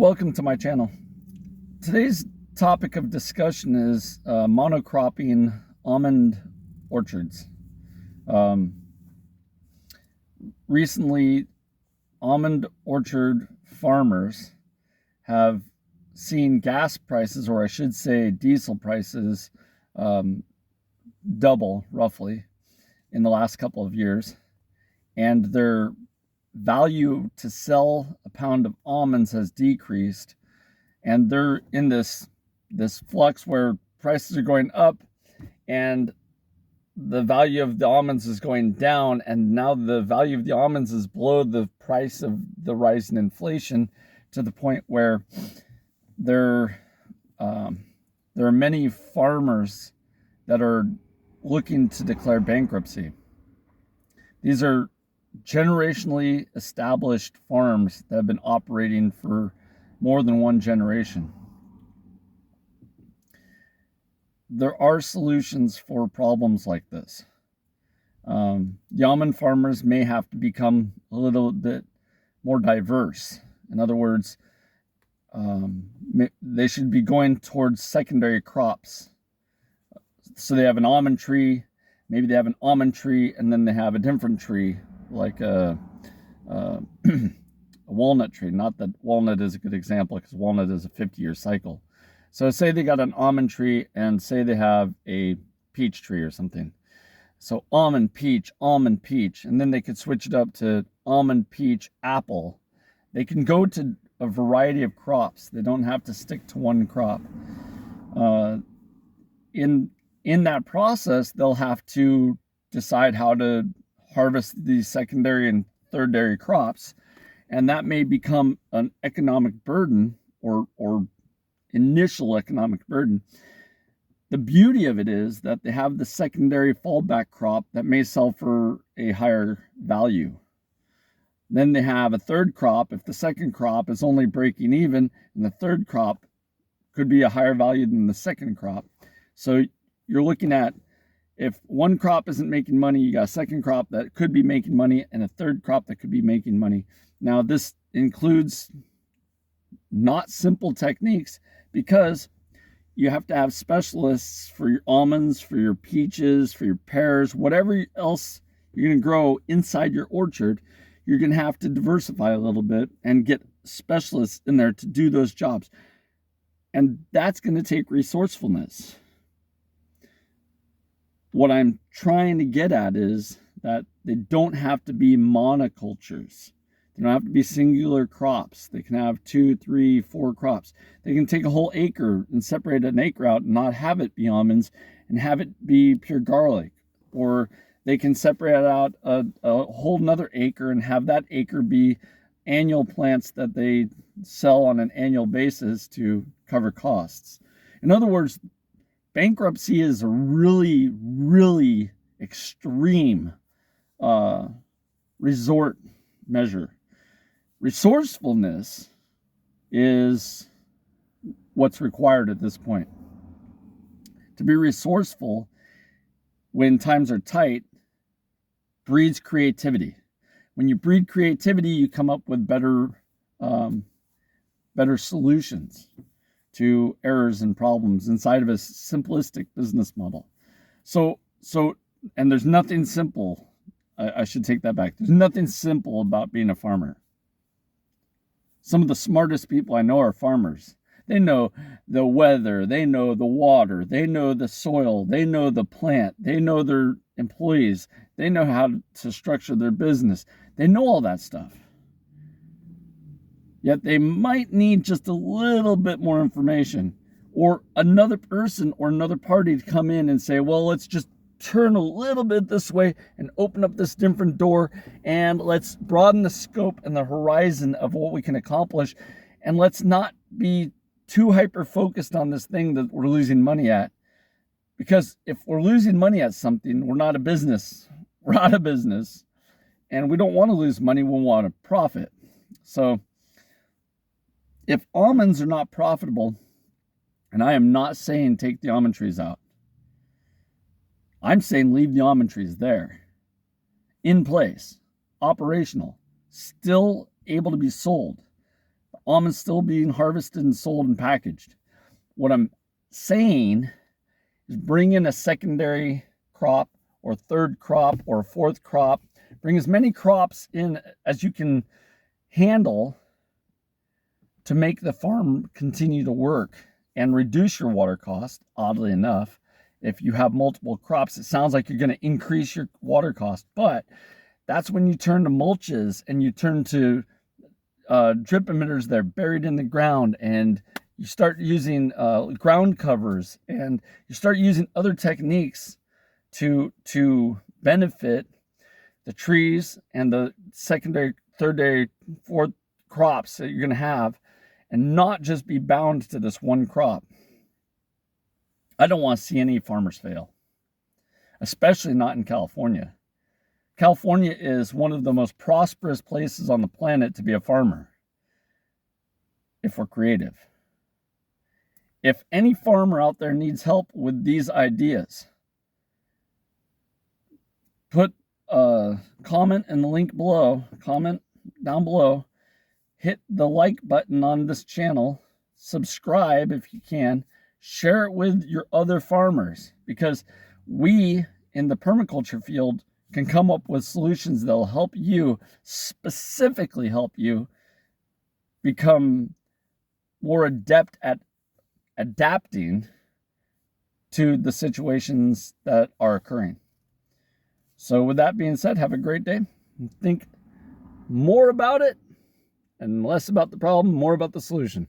welcome to my channel. Today's topic of discussion is monocropping almond orchards. Recently, almond orchard farmers have seen gas prices, or I should say diesel prices, double roughly in the last couple of years, and their value to sell a pound of almonds has decreased, and they're in this flux where prices are going up and the value of the almonds is going down, and now the value of the almonds is below the price of the rise in inflation, to the point where there are many farmers that are looking to declare bankruptcy. These are generationally established farms that have been operating for more than one generation. There are solutions for problems like this. The almond farmers may have to become a little bit more diverse. In other words, they should be going towards secondary crops. So they have an almond tree, maybe they have an almond tree, and then they have a different tree, like a walnut tree. Not that walnut is a good example, because walnut is a 50-year cycle. So say they got an almond tree, and say they have a peach tree or something. So almond, peach, and then they could switch it up to almond, peach, apple. They can go to a variety of crops. They don't have to stick to one crop. In that process, they'll have to decide how to harvest these secondary and tertiary crops, and that may become an economic burden, or initial economic burden. The beauty of it is that they have the secondary fallback crop that may sell for a higher value. Then they have a third crop if the second crop is only breaking even, and the third crop could be a higher value than the second crop. So you're looking at, if one crop isn't making money, you got a second crop that could be making money and a third crop that could be making money. Now, this includes not simple techniques, because you have to have specialists for your almonds, for your peaches, for your pears, whatever else you're going to grow inside your orchard. You're going to have to diversify a little bit and get specialists in there to do those jobs. And that's going to take resourcefulness. What I'm trying to get at is that they don't have to be monocultures. They don't have to be singular crops. They can have 2, 3, 4 crops. They can take a whole acre and separate an acre out and not have it be almonds and have it be pure garlic. Or they can separate out a whole nother acre and have that acre be annual plants that they sell on an annual basis to cover costs. In other words, bankruptcy is a really, really extreme resort measure. Resourcefulness is what's required at this point. To be resourceful when times are tight breeds creativity. When you breed creativity, you come up with better solutions to errors and problems inside of a simplistic business model. So, and there's nothing simple. I should take that back. There's nothing simple about being a farmer. Some of the smartest people I know are farmers. They know the weather, they know the water, they know the soil, they know the plant, they know their employees, they know how to structure their business. They know all that stuff. Yet they might need just a little bit more information, or another person or another party to come in and say, well, let's just turn a little bit this way and open up this different door, and let's broaden the scope and the horizon of what we can accomplish, and let's not be too hyper focused on this thing that we're losing money at. Because if we're losing money at something, we're not a business. We're out of business, and we don't want to lose money. We want to profit. So if almonds are not profitable, and I am not saying take the almond trees out, I'm saying leave the almond trees there, in place, operational, still able to be sold. almonds still being harvested and sold and packaged. What I'm saying is bring in a secondary crop or third crop or fourth crop. Bring as many crops in as you can handle to make the farm continue to work and reduce your water cost. Oddly enough, if you have multiple crops, it sounds like you're going to increase your water cost, but that's when you turn to mulches and you turn to drip emitters that are buried in the ground, and you start using ground covers, and you start using other techniques to benefit the trees and the secondary, thirdary, fourth crops that you're going to have, and not just be bound to this one crop. I don't want to see any farmers fail, especially not in California. California is one of the most prosperous places on the planet to be a farmer, if we're creative. If any farmer out there needs help with these ideas, put a comment in the link below, comment down below, hit the like button on this channel, subscribe if you can, share it with your other farmers, because we in the permaculture field can come up with solutions that will help you, specifically help you become more adept at adapting to the situations that are occurring. So with that being said, have a great day. Think more about it and less about the problem, more about the solution.